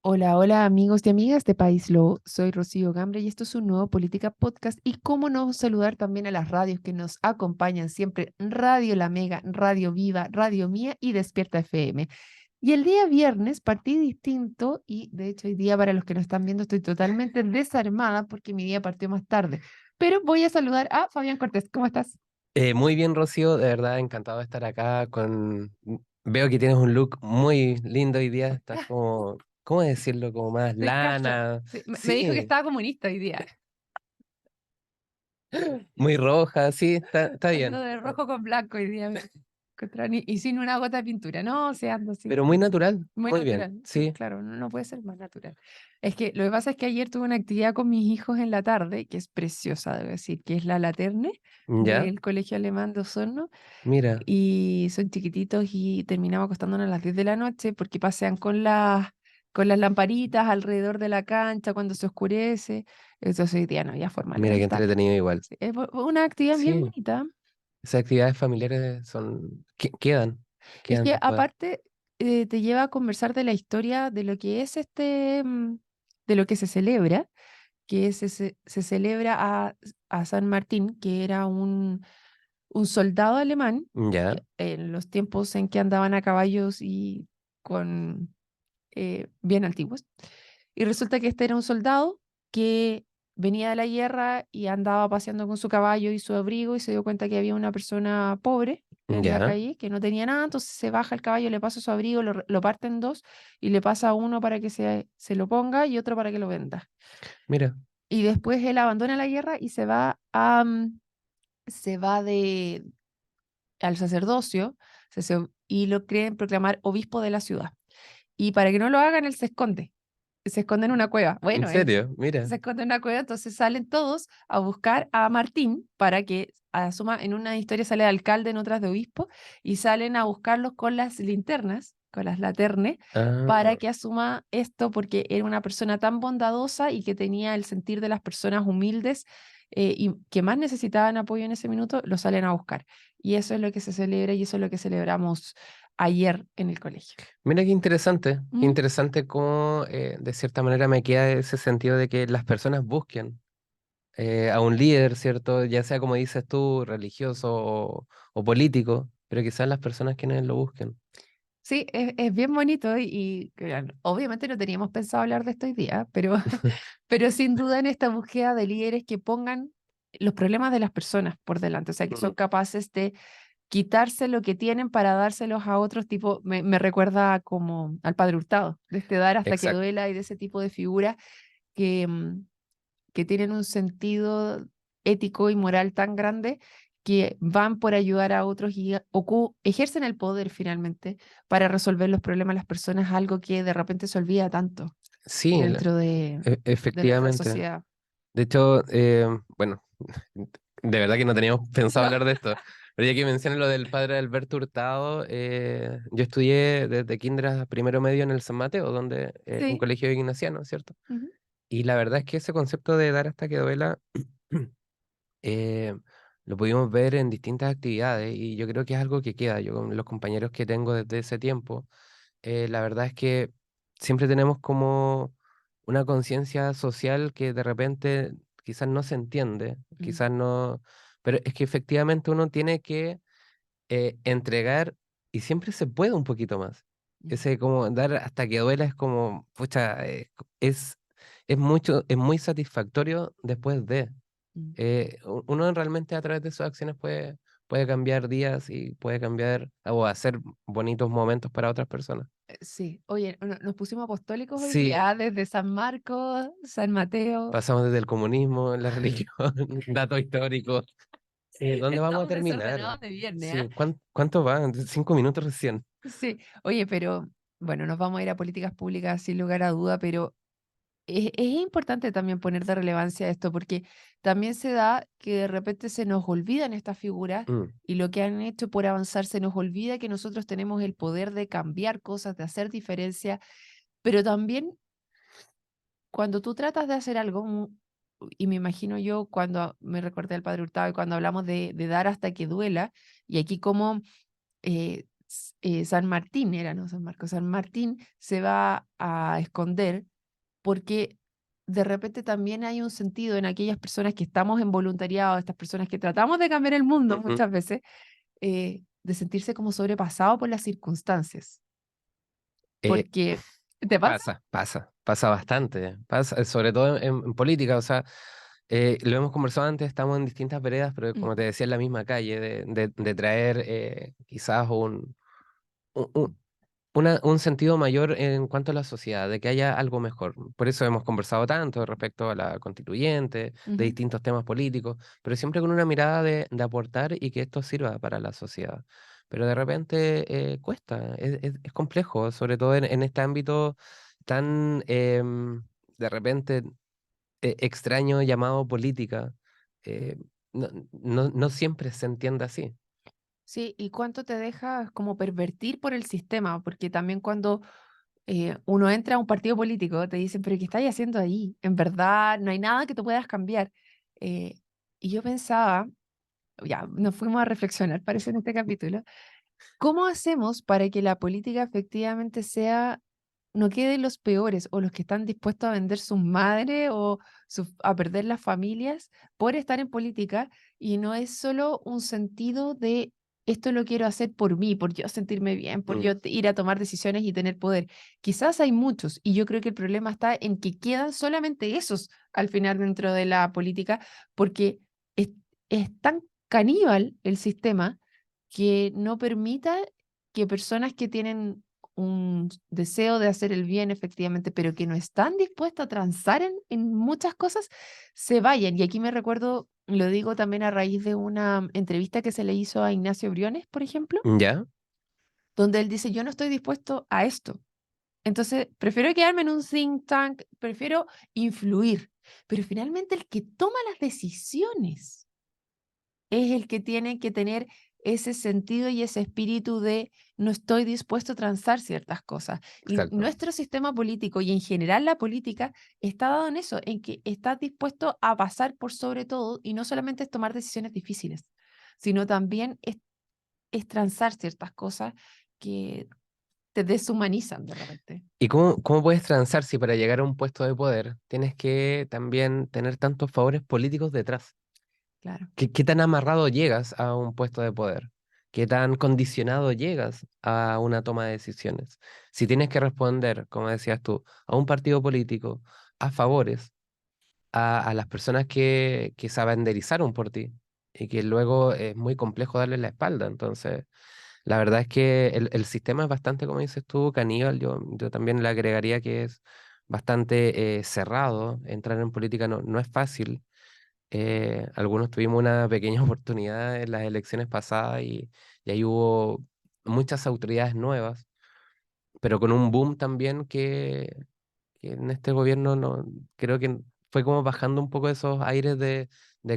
Hola, hola amigos y amigas de País Lobo. Soy Rocío Gambre y esto es un nuevo Política Podcast. Y cómo no saludar también a las radios que nos acompañan siempre: Radio La Mega, Radio Viva, Radio Mía y Despierta FM. Y el día viernes partí distinto y de hecho hoy día, para los que nos están viendo, estoy totalmente desarmada porque mi día partió más tarde. Pero voy a saludar a Fabián Cortés. ¿Cómo estás? Muy bien, Rocío, de verdad encantado de estar acá Veo que tienes un look muy lindo hoy día, estás como, ¿cómo decirlo? Como más Soy casual. lana, Sí, me dijo que sí, estaba comunista hoy día. muy roja, sí, está Ando bien, de rojo con blanco hoy día. Y sin una gota de pintura. No, o sea, ando así. pero muy natural, Muy muy bien, natural, sí, sí, claro, no puede ser más natural. Es que lo que pasa es que ayer tuve una actividad con mis hijos en la tarde, que es preciosa, debo decir, que es la Laterne ya, del Colegio Alemán de Osorno, mira, y son chiquititos y terminamos acostándonos a las 10 de la noche porque pasean con las lamparitas alrededor de la cancha cuando se oscurece. Entonces hoy día no había forma de mira qué levantar. entretenido igual, Sí, es una actividad bien sí, bonita. esas actividades familiares Es quedan que después, aparte te lleva a conversar de la historia de lo que es de lo que se celebra, que se celebra a San Martín, que era un soldado alemán ya, en los tiempos en que andaban a caballos y con bien antiguos. Y resulta que este era un soldado que venía de la guerra y andaba paseando con su caballo y su abrigo y se dio cuenta que había una persona pobre en la ya, calle que no tenía nada, entonces se baja el caballo, le pasa su abrigo, lo parte en dos y le pasa uno para que se lo ponga y otro para que lo venda. mira, Y después él abandona la guerra y se va al sacerdocio y lo creen proclamar obispo de la ciudad. Y para que no lo hagan, él se esconde en una cueva. en Bueno, él serio, mira, se esconde en una cueva, entonces salen todos a buscar a Martín para que asuma, en una historia sale de alcalde, en otras de obispo, y salen a buscarlos con las linternas, con las laternes, para ah, que asuma esto, porque era una persona tan bondadosa y que tenía el sentir de las personas humildes y que más necesitaban apoyo en ese minuto, lo salen a buscar. Y eso es lo que se celebra y eso es lo que celebramos ayer en el colegio. mira qué ¿Mm? interesante cómo de cierta manera me queda ese sentido de que las personas busquen a un líder, ¿cierto? Ya sea como dices tú, religioso o político, pero que sean las personas quienes lo busquen. Sí, es bien bonito y claro, obviamente no teníamos pensado hablar de esto hoy día, pero, pero sin duda en esta búsqueda de líderes que pongan los problemas de las personas por delante, o sea, que son Mm. capaces de quitarse lo que tienen para dárselos a otros, tipo, me recuerda como al Padre Hurtado, de este dar hasta que Exacto. duela y de ese tipo de figuras que, que tienen un sentido ético y moral tan grande que van por ayudar a otros y ejercen el poder finalmente para resolver los problemas de las personas, algo que de repente se olvida tanto Sí, dentro de nuestra efectivamente. sociedad. De hecho, bueno, de verdad que no teníamos pensado No. hablar de esto. Pero ya que mencioné lo del padre Alberto Hurtado, yo estudié desde kinder a primero medio en el San Mateo, donde un Sí. colegio ignaciano, ¿cierto? Ujú. Y la verdad es que ese concepto de dar hasta que duela eh, lo pudimos ver en distintas actividades y yo creo que es algo que queda. Yo con los compañeros que tengo desde ese tiempo, la verdad es que siempre tenemos como una conciencia social que de repente quizás no se entiende, Mm, quizás no, pero es que efectivamente uno tiene que entregar y siempre se puede un poquito más. mm, Ese como dar hasta que duela es como, pucha, es, es muy satisfactorio después de mm. uno realmente a través de sus acciones puede cambiar días y puede cambiar o hacer bonitos momentos para otras personas. Sí, oye, nos pusimos apostólicos hoy Sí, día, desde San Marcos, San Mateo, pasamos desde el comunismo, la religión, datos históricos. ¿Dónde vamos a estamos terminar? desordenados de viernes, ¿ah? Sí, ¿cuánto va? 5 minutos recién. Sí, oye, pero bueno, nos vamos a ir a políticas públicas sin lugar a duda, pero es importante también poner de relevancia esto, porque también se da que de repente se nos olvidan estas figuras Mm, y lo que han hecho por avanzar, se nos olvida que nosotros tenemos el poder de cambiar cosas, de hacer diferencia, pero también cuando tú tratas de hacer algo, y me imagino yo cuando me recordé del Padre Hurtado y cuando hablamos de dar hasta que duela, y aquí como San Martín, era, no San Marcos, San Martín se va a esconder porque de repente también hay un sentido en aquellas personas que estamos en voluntariado, estas personas que tratamos de cambiar el mundo Ujú. muchas veces, de sentirse como sobrepasado por las circunstancias. Eh, Porque, ¿te pasa? pasa bastante, pasa, sobre todo en política, o sea, lo hemos conversado antes, estamos en distintas veredas, pero Mm, como te decía, en la misma calle, de traer quizás un, un sentido mayor en cuanto a la sociedad, de que haya algo mejor. Por eso hemos conversado tanto respecto a la constituyente, de ujú. distintos temas políticos, pero siempre con una mirada de aportar y que esto sirva para la sociedad. Pero de repente cuesta, es complejo, sobre todo en este ámbito tan de repente extraño llamado política. eh, no siempre se entiende así. Sí, ¿y cuánto te deja como pervertir por el sistema? Porque también cuando uno entra a un partido político, te dicen, pero ¿qué estáis haciendo ahí? En verdad, no hay nada que tú puedas cambiar. Eh, y yo pensaba, ya, nos fuimos a reflexionar, parece, en este capítulo, ¿cómo hacemos para que la política efectivamente sea, no queden los peores o los que están dispuestos a vender sus madres o a perder las familias por estar en política y no es solo un sentido de esto lo quiero hacer por mí, por yo sentirme bien, por Mm, yo ir a tomar decisiones y tener poder? Quizás hay muchos y yo creo que el problema está en que quedan solamente esos al final dentro de la política porque es, es tan caníbal el sistema que no permita que personas que tienen un deseo de hacer el bien efectivamente, pero que no están dispuestas a transar en muchas cosas, se vayan. Y aquí me recuerdo, lo digo también a raíz de una entrevista que se le hizo a Ignacio Briones, por ejemplo, ¿ya? donde él dice, yo no estoy dispuesto a esto. Entonces, prefiero quedarme en un think tank, prefiero influir, pero finalmente el que toma las decisiones es el que tiene que tener ese sentido y ese espíritu de no estoy dispuesto a transar ciertas cosas. Y Exacto. nuestro sistema político y en general la política está dado en eso, en que estás dispuesto a pasar por sobre todo y no solamente es tomar decisiones difíciles, sino también es transar ciertas cosas que te deshumanizan de repente. ¿Y cómo puedes transar si para llegar a un puesto de poder tienes que también tener tantos favores políticos detrás? Claro. ¿Qué tan amarrado llegas a un puesto de poder? ¿Qué tan condicionado llegas a una toma de decisiones? Si tienes que responder, como decías tú, a un partido político, a favores, a las personas que se abanderizaron por ti y que luego es muy complejo darle la espalda. Entonces, la verdad es que el sistema es bastante, como dices tú, caníbal. Yo también le agregaría que es bastante cerrado. Entrar en política no es fácil. Algunos tuvimos una pequeña oportunidad en las elecciones pasadas y ahí hubo muchas autoridades nuevas, pero con un boom también que en este gobierno no, creo que fue como bajando un poco esos aires de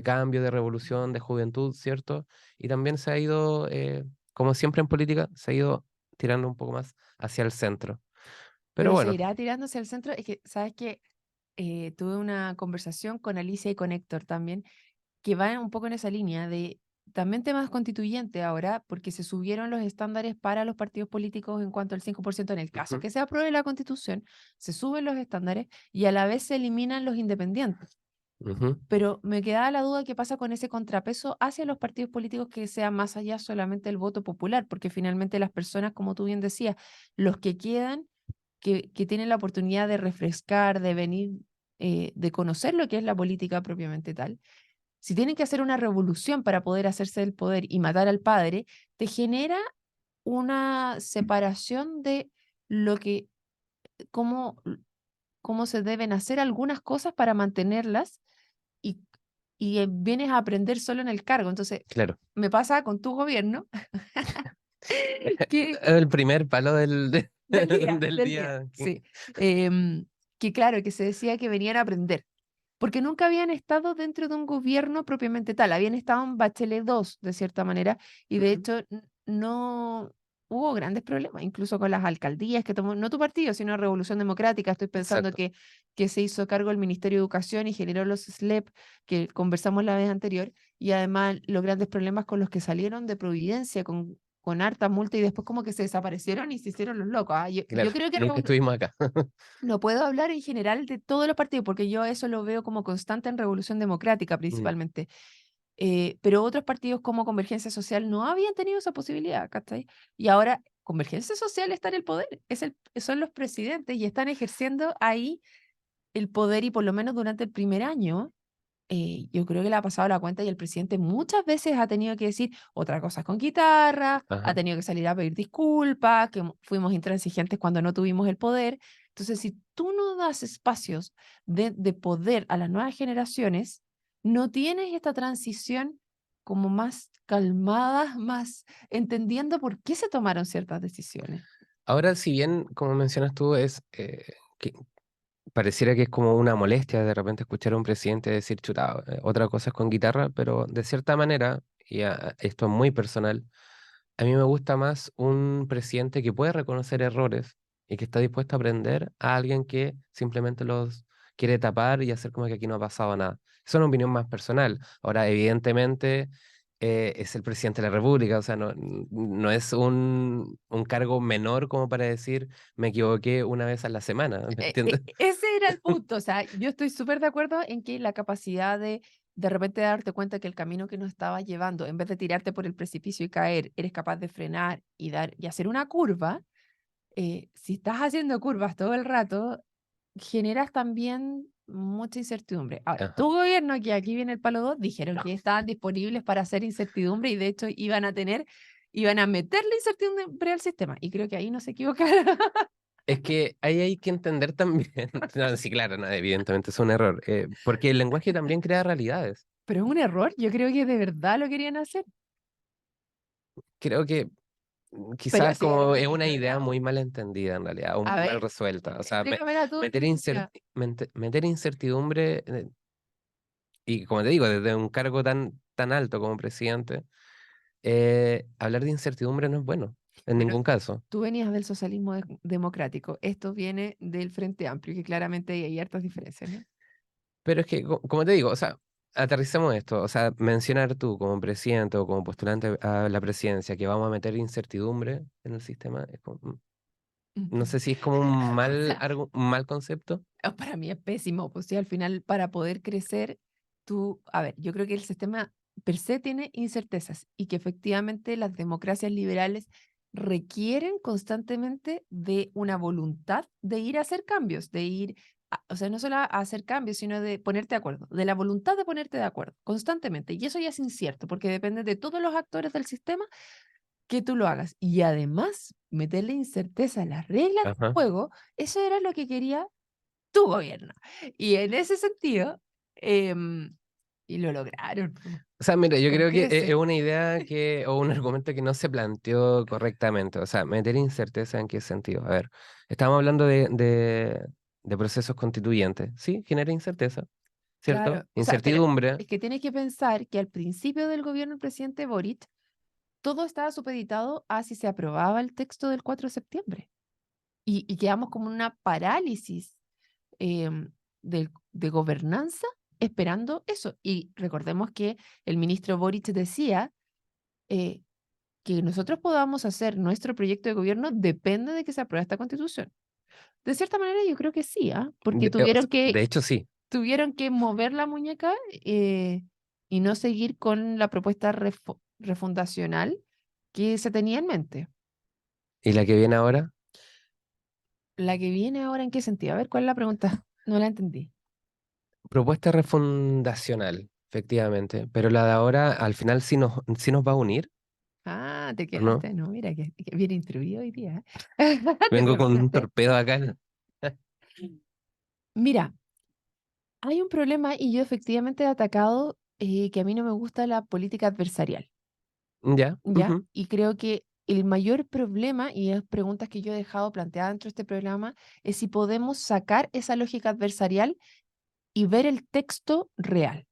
cambio, de revolución, de juventud, ¿cierto? Y también se ha ido, como siempre en política, se ha ido tirando un poco más hacia el centro. Pero Pero bueno, seguirá tirándose al centro. Es que, ¿sabes qué? Tuve una conversación con Alicia y con Héctor también que va un poco en esa línea de también temas constituyentes ahora, porque se subieron los estándares para los partidos políticos en cuanto al 5% en el caso ujú, que se apruebe la constitución, se suben los estándares y a la vez se eliminan los independientes. ujú, Pero me quedaba la duda qué pasa con ese contrapeso hacia los partidos políticos que sea más allá solamente el voto popular, porque finalmente las personas, como tú bien decías, los que quedan, que tienen la oportunidad de refrescar, de venir, de conocer lo que es la política propiamente tal, si tienen que hacer una revolución para poder hacerse del poder y matar al padre, te genera una separación de lo que, cómo, cómo se deben hacer algunas cosas para mantenerlas y, y vienes a aprender solo en el cargo. Entonces, claro. me pasa con tu gobierno que El primer palo del día, del del día, día. sí. Que claro, que se decía que venían a aprender. Porque nunca habían estado dentro de un gobierno propiamente tal, habían estado en Bachelet 2 de cierta manera, y de Ujú, hecho no hubo grandes problemas, incluso con las alcaldías que tomó, no tu partido, sino Revolución Democrática, estoy pensando exacto. que se hizo cargo el Ministerio de Educación y generó los SLEP, que conversamos la vez anterior, y además los grandes problemas con los que salieron de Providencia, con harta multa y después como que se desaparecieron y se hicieron los locos. Ah, Claro, yo creo que nunca estuvimos acá. no puedo hablar en general de todos los partidos, porque yo eso lo veo como constante en Revolución Democrática Mm, principalmente. Pero otros partidos como Convergencia Social no habían tenido esa posibilidad, ¿cachai? Y ahora Convergencia Social está en el poder, son los presidentes y están ejerciendo ahí el poder y por lo menos durante el primer año, yo creo que le ha pasado la cuenta y el presidente muchas veces ha tenido que decir otras cosas con guitarra, ha ajá. tenido que salir a pedir disculpas, que fuimos intransigentes cuando no tuvimos el poder. Entonces, si tú no das espacios de poder a las nuevas generaciones, no tienes esta transición como más calmada, más entendiendo por qué se tomaron ciertas decisiones. Ahora, si bien, como mencionas tú, que pareciera que es como una molestia de repente escuchar a un presidente decir, chuta, otra cosa es con guitarra, pero de cierta manera, esto es muy personal, a mí me gusta más un presidente que puede reconocer errores y que está dispuesto a aprender a alguien que simplemente los quiere tapar y hacer como que aquí no ha pasado nada. Es una opinión más personal. Ahora, evidentemente, es el presidente de la República, o sea, no es un cargo menor como para decir, me equivoqué una vez a la semana, ¿me entiendes? Ese era el punto, o sea, yo estoy súper de acuerdo en que la capacidad de repente darte cuenta que el camino que nos estaba llevando, en vez de tirarte por el precipicio y caer, eres capaz de frenar y dar y hacer una curva. Si estás haciendo curvas todo el rato, generas también mucha incertidumbre. Ahora, Ajá. tu gobierno, que aquí viene el palo 2, dijeron que estaban disponibles para hacer incertidumbre y de hecho iban a meter la incertidumbre al sistema. Y creo que ahí no se equivocaron. Es que ahí hay que entender también, no, sí, claro, no, evidentemente es un error, porque el lenguaje también crea realidades. Pero es un error, yo creo que de verdad lo querían hacer. Creo que Pero quizás sí, como es una idea muy mal entendida en realidad, o a muy mal ver, resuelta. O sea, explícamela tú. meter incertidumbre, y como te digo, desde un cargo tan alto como presidente, hablar de incertidumbre no es bueno, en Pero ningún caso. tú venías del socialismo democrático, esto viene del Frente Amplio, que claramente hay hartas diferencias, ¿no? Pero es que, como te digo, o sea, aterrizamos esto, o sea, mencionar tú como presidente o como postulante a la presidencia que vamos a meter incertidumbre en el sistema, es como, no sé si es como un O mal, sea, un mal concepto. para mí es pésimo, pues sí, al final para poder crecer, a ver, yo creo que el sistema per se tiene incertezas y que efectivamente las democracias liberales requieren constantemente de una voluntad de ir a hacer cambios, o sea, no solo a hacer cambios, sino de ponerte de acuerdo, de la voluntad de ponerte de acuerdo constantemente. Y eso ya es incierto, porque depende de todos los actores del sistema que tú lo hagas. Y además, meterle incerteza a las reglas del Ajá. juego, eso era lo que quería tu gobierno. Y en ese sentido, em, y lo lograron O sea, mira, yo con creo que es creces. una idea o un argumento que no se planteó correctamente. O sea, meter incerteza en qué sentido. A ver, estamos hablando de procesos constituyentes. Sí, genera incerteza, ¿cierto? Claro, o sea, pero Incertidumbre. es que tienes que pensar que al principio del gobierno del presidente Boric, todo estaba supeditado a si se aprobaba el texto del 4 de septiembre. Y quedamos como en una parálisis em, de gobernanza esperando eso. Y recordemos que el ministro Boric decía eh, que nosotros podamos hacer nuestro proyecto de gobierno depende de que se apruebe esta constitución. De cierta manera, yo creo que sí, ¿ah? Porque O sea, de hecho, sí. tuvieron que mover la muñeca y no seguir con la propuesta refundacional que se tenía en mente. ¿Y la que viene ahora? La que viene ahora, ¿en qué sentido? A ver, ¿cuál es la pregunta? No la entendí. Propuesta refundacional, efectivamente. Pero la de ahora, al final, sí nos va a unir, Ah, te ¿o no? quedaste, no, mira, que bien instruido hoy día. ¿Eh? Te Vengo con un preparaste. torpedo acá. Mira, hay un problema y yo efectivamente he atacado que a mí no me gusta la política adversarial, Ya. ¿ya? Ujú. Y creo que el mayor problema, y las preguntas que yo he dejado planteadas dentro de este programa, es si podemos sacar esa lógica adversarial y ver el texto real,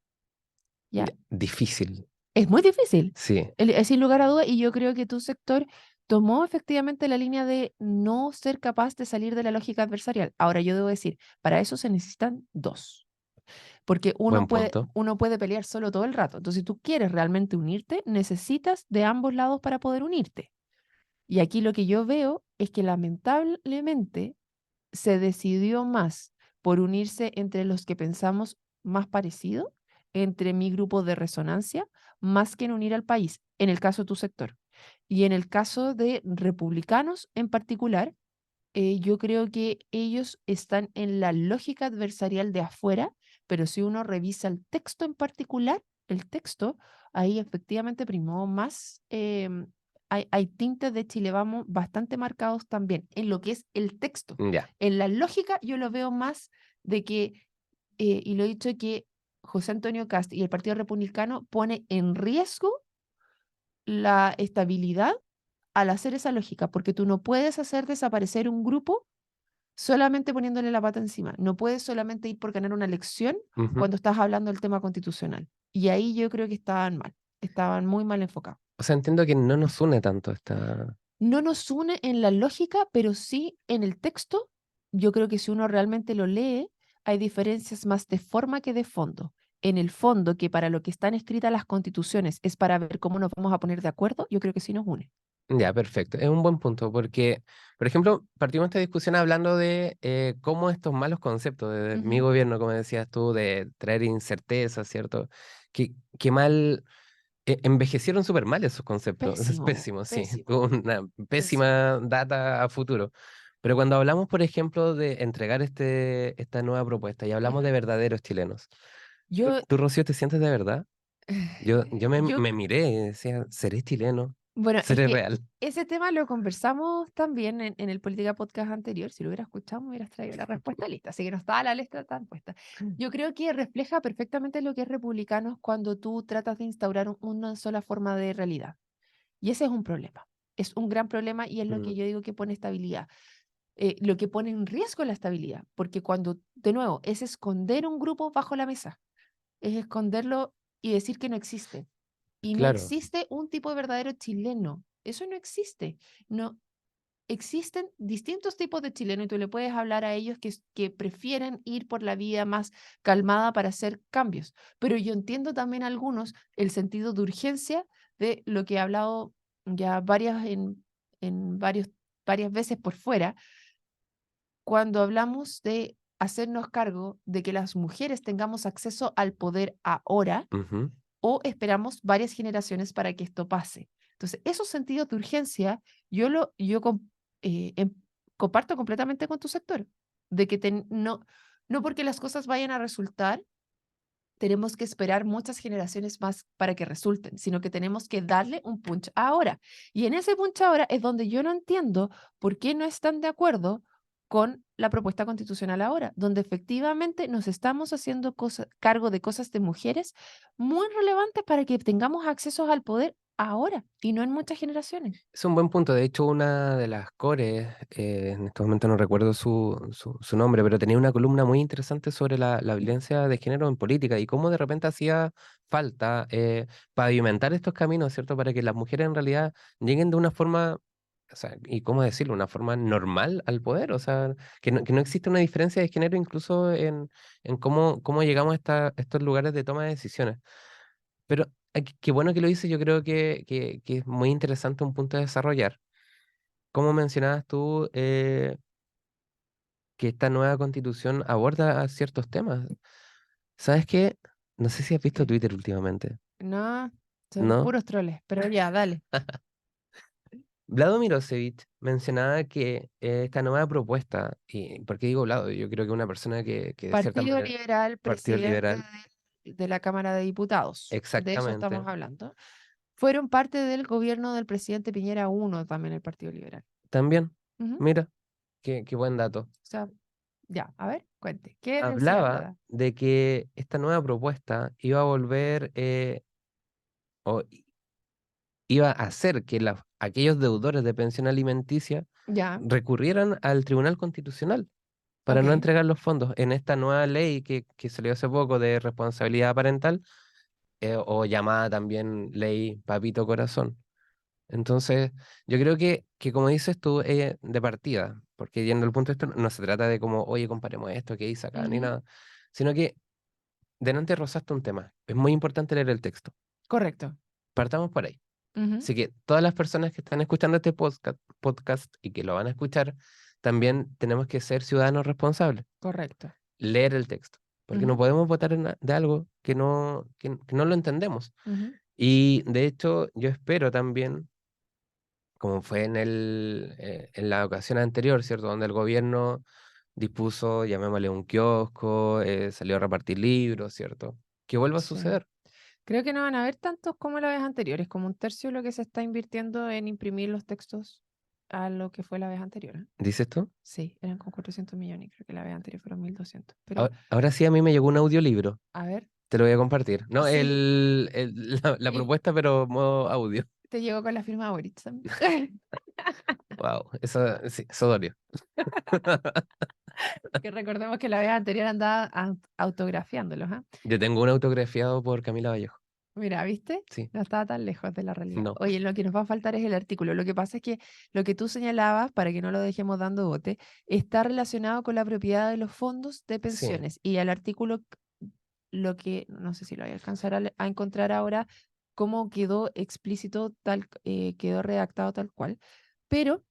¿ya? Ya, difícil. Es muy difícil, Sí. es sin lugar a duda, y yo creo que tu sector tomó efectivamente la línea de no ser capaz de salir de la lógica adversarial. Ahora yo debo decir, para eso se necesitan dos. Porque Buen punto. uno puede pelear solo todo el rato. Entonces, si tú quieres realmente unirte, necesitas de ambos lados para poder unirte. Y aquí lo que yo veo es que lamentablemente se decidió más por unirse entre los que pensamos más parecido, entre mi grupo de resonancia, más que en unir al país, en el caso de tu sector. Y en el caso de republicanos en particular, yo creo que ellos están en la lógica adversarial de afuera, pero si uno revisa el texto en particular, el texto, ahí efectivamente primó más, hay tintes de Chile Vamos bastante marcados también en lo que es el texto. Ya. En la lógica yo lo veo más de que, y lo he dicho, que José Antonio Cast y el Partido Republicano pone en riesgo la estabilidad al hacer esa lógica, porque tú no puedes hacer desaparecer un grupo solamente poniéndole la pata encima. No puedes solamente ir por ganar una elección Ujú. cuando estás hablando del tema constitucional. Y ahí yo creo que estaban mal, estaban muy mal enfocados. O sea, entiendo que no nos une tanto esta... No nos une en la lógica, pero sí en el texto. Yo creo que si uno realmente lo lee, hay diferencias más de forma que de fondo. En el fondo, que para lo que están escritas las constituciones es para ver cómo nos vamos a poner de acuerdo, yo creo que sí nos une. Ya, perfecto. Es un buen punto porque, por ejemplo, partimos esta discusión hablando de cómo estos malos conceptos de mi Ujú. gobierno, como decías tú, de traer incerteza, ¿cierto? Que mal envejecieron súper mal esos conceptos. Es Pésimo, pésimo, sí. pésimo, Tuvo una pésimo. pésima data a futuro. Pero cuando hablamos, por ejemplo, de entregar esta nueva propuesta y hablamos Ujú. de verdaderos chilenos, ¿tú, Yo, tú, Rocío, te sientes de verdad? Yo yo me miré y decía, ¿seré chileno? Bueno, es ¿Seré que real? ese tema lo conversamos también en el Política Podcast anterior. Si lo hubieras escuchado, me hubieras traído la respuesta lista. Así que no estaba la lista tan puesta. Yo creo que refleja perfectamente lo que es republicanos cuando tú tratas de instaurar una sola forma de realidad. Y ese es un problema. Es un gran problema y es lo Mm, que yo digo que pone estabilidad. Lo que pone en riesgo la estabilidad. Porque cuando, de nuevo, es esconder un grupo bajo la mesa. Es esconderlo y decir que no existe. Y no claro. existe un tipo de verdadero chileno. Eso no existe. No existen distintos tipos de chilenos y tú le puedes hablar a ellos que prefieren ir por la vía más calmada para hacer cambios. Pero yo entiendo también a algunos el sentido de urgencia de lo que he hablado ya varias veces por fuera, cuando hablamos de hacernos cargo de que las mujeres tengamos acceso al poder ahora Ujú. o esperamos varias generaciones para que esto pase. Entonces, esos sentidos de urgencia, eh, em- comparto completamente con tu sector, de que no porque las cosas vayan a resultar, tenemos que esperar muchas generaciones más para que resulten, sino que tenemos que darle un punch ahora. Y en ese punch ahora es donde yo no entiendo por qué no están de acuerdo con la propuesta constitucional ahora, donde efectivamente nos estamos haciendo cargo de cosas de mujeres muy relevantes para que tengamos acceso al poder ahora y no en muchas generaciones. Es un buen punto. De hecho, una de las cores, en este momento no recuerdo su nombre, pero tenía una columna muy interesante sobre la violencia de género en política y cómo de repente hacía falta pavimentar estos caminos, ¿cierto? Para que las mujeres en realidad lleguen de una forma, o sea, y cómo decirlo, una forma normal al poder. O sea, que no existe una diferencia de género incluso en cómo llegamos a estos lugares de toma de decisiones. Pero qué bueno que lo dices, yo creo que es muy interesante un punto a desarrollar. Como mencionabas tú, que esta nueva constitución aborda ciertos temas. ¿Sabes qué? No sé si has visto ¿Qué? Twitter últimamente, No, son ¿no? puros troles, pero ya, dale. Vlado Mirosevic mencionaba que esta nueva propuesta, y ¿por qué digo Vlado? Yo creo que una persona que de cierta Partido manera, Liberal, Partido presidente Liberal, de la Cámara de Diputados, de eso exactamente, estamos hablando. Fueron parte del gobierno del presidente Piñera uno también el Partido Liberal. también, Ujú. O mira, qué buen dato. sea, ya, a ver, cuente. ¿Qué decía Hablaba Blada? de que esta nueva propuesta iba a volver o iba a hacer que aquellos deudores de pensión alimenticia Ya, recurrieran al Tribunal Constitucional para ok. no entregar los fondos en esta nueva ley que salió hace poco de responsabilidad parental, o llamada también ley Papito Corazón. Entonces, yo creo que como dices tú, de partida, porque yendo al punto de esto, no se trata de como, oye, comparemos esto, qué dice acá, ni Ujú. nada, sino que delante rozaste un tema. Es muy importante leer el texto. Correcto. Partamos por ahí. Ujú, Así que todas las personas que están escuchando este podcast y que lo van a escuchar, también tenemos que ser ciudadanos responsables, correcto. leer el texto, porque no Ujú, podemos votar de algo que no lo entendemos. ujú. Y de hecho, yo espero también, como fue en la ocasión anterior, ¿cierto? Donde el gobierno dispuso, llamémosle un kiosco, salió a repartir libros, ¿cierto? Que vuelva a Sí. suceder. Creo que no van a haber tantos como la vez anterior. Es como un tercio de lo que se está invirtiendo en imprimir los textos a lo que fue la vez anterior. ¿Eh? ¿Dices tú? Sí, eran como 400 millones. Creo que la vez anterior fueron 1.200. Pero, Ahora sí, a mí me llegó un audiolibro. a ver, Te lo voy a compartir. No, sí. la Y propuesta, pero modo audio. te llegó con la firma de Boric también. Wow, eso, sí, eso dolió. Que recordemos que la vez anterior andaba autografiándolos. ¿Ah? Yo tengo un autografiado por Camila Vallejo. Mira, ¿viste? Sí, No estaba tan lejos de la realidad. no. Oye, lo que nos va a faltar es el artículo. Lo que pasa es que lo que tú señalabas, para que no lo dejemos dando bote, está relacionado con la propiedad de los fondos de Sí, pensiones. Y el artículo, lo que, no sé si lo voy a alcanzar a encontrar ahora, cómo quedó explícito, quedó redactado tal cual. Pero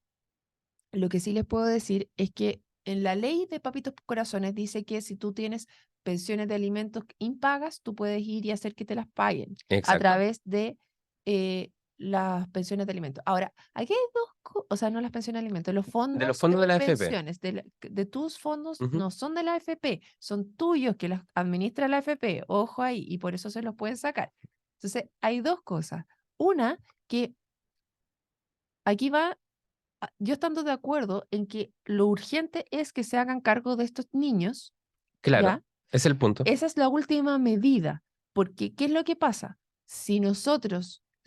lo que sí les puedo decir es que en la ley de Papitos Corazones dice que si tú tienes pensiones de alimentos impagas, tú puedes ir y hacer que te las paguen a exacto. través de las pensiones de alimentos. Ahora, aquí hay o sea, no las pensiones de alimentos, los De los fondos fondos de de la AFP. pensiones de tus fondos Ujú. no son de la AFP, son tuyos que los administra la AFP, ojo ahí, y por eso se los pueden sacar. Entonces, hay dos cosas. Una, que aquí va yo estando de acuerdo en que lo urgente es que se hagan cargo de estos niños, Claro, ¿ya? es el punto. Esa es la última medida, porque ¿qué es lo que pasa? Si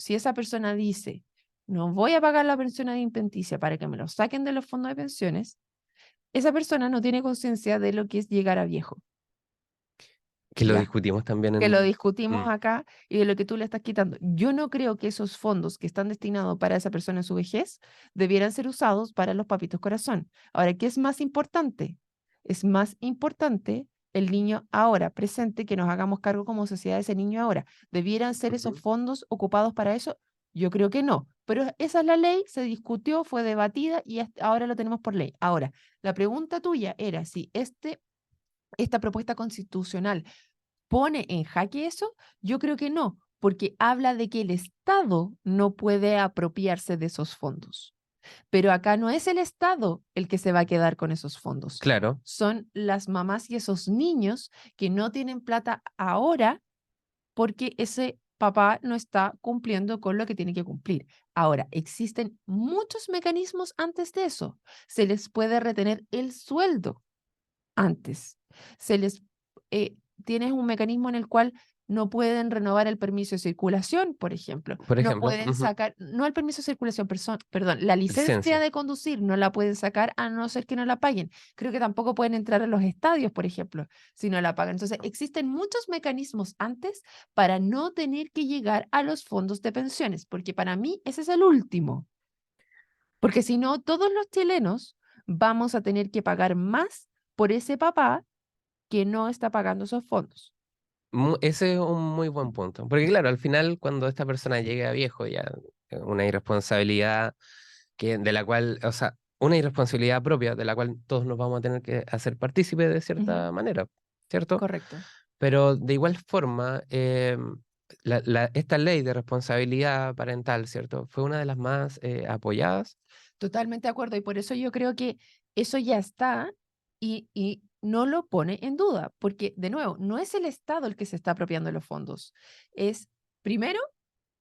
esa persona dice, no voy a pagar la pensión alimenticia para que me lo saquen de los fondos de pensiones, esa persona no tiene conciencia de lo que es llegar a viejo, Que lo ¿ya? discutimos también Que lo en... discutimos Mm, acá y de lo que tú le estás quitando. Yo no creo que esos fondos que están destinados para esa persona en su vejez debieran ser usados para los papitos corazón. Ahora, ¿qué es más importante? Es más importante el niño ahora, presente, que nos hagamos cargo como sociedad de ese niño ahora. ¿Debieran ser esos ujú. fondos ocupados para eso? Yo creo que no. Pero esa es la ley, se discutió, fue debatida y ahora lo tenemos por ley. Ahora, la pregunta tuya era si esta propuesta constitucional pone en jaque eso? Yo creo que no, porque habla de que el Estado no puede apropiarse de esos fondos. Pero acá no es el Estado el que se va a quedar con esos fondos. Claro, Son las mamás y esos niños que no tienen plata ahora porque ese papá no está cumpliendo con lo que tiene que cumplir. Ahora, existen muchos mecanismos antes de eso. Se les puede retener el sueldo antes. Se les tienes un mecanismo en el cual no pueden renovar el permiso de circulación, por ejemplo. por No ejemplo, pueden ujú. sacar, no el permiso de circulación, perdón, la licencia Licencia. de conducir no la pueden sacar a no ser que no la paguen. Creo que tampoco pueden entrar a los estadios, por ejemplo, si no la pagan. Entonces, existen muchos mecanismos antes para no tener que llegar a los fondos de pensiones, porque para mí ese es el último. Porque si no, todos los chilenos vamos a tener que pagar más por ese papá que no está pagando esos fondos. Ese es un muy buen punto. Porque claro, al final, cuando esta persona llegue a viejo, ya una irresponsabilidad de la cual, o sea, una irresponsabilidad propia de la cual todos nos vamos a tener que hacer partícipe de Ujú, cierta manera, ¿cierto? correcto. Pero de igual forma, esta ley de responsabilidad parental, ¿cierto? Fue una de las más apoyadas. Totalmente de acuerdo. Y por eso yo creo que eso ya está y no lo pone en duda, porque de nuevo, no es el Estado el que se está apropiando de los fondos. Es primero,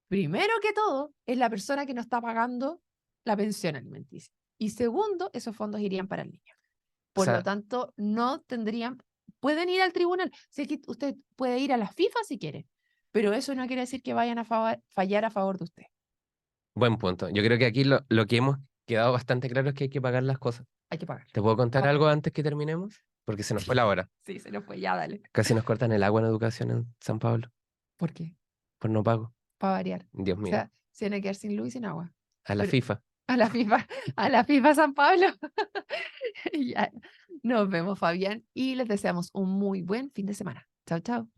primero que todo, es la persona que no está pagando la pensión alimenticia. Y segundo, esos fondos irían para el niño. O Por lo sea, tanto, no tendrían, pueden ir al tribunal. Sé que usted puede ir a la FIFA si quiere, pero eso no quiere decir que vayan a fallar a favor de usted. buen punto. Yo creo que aquí lo que hemos quedado bastante claro es que hay que pagar las cosas. Hay que pagarlo. ¿Te puedo contar Vamos a algo pagarlo. antes que terminemos? Porque se nos fue la hora. Sí, se nos fue, ya dale. Casi nos cortan el agua en educación en San Pablo ¿Por qué? por no pago. Para variar. Dios O mío. sea, se van a quedar sin luz y sin agua. A la Pero FIFA. a la FIFA, a la FIFA San Pablo. Ya. Nos vemos, Fabián, y les deseamos un muy buen fin de semana. Chao, chao.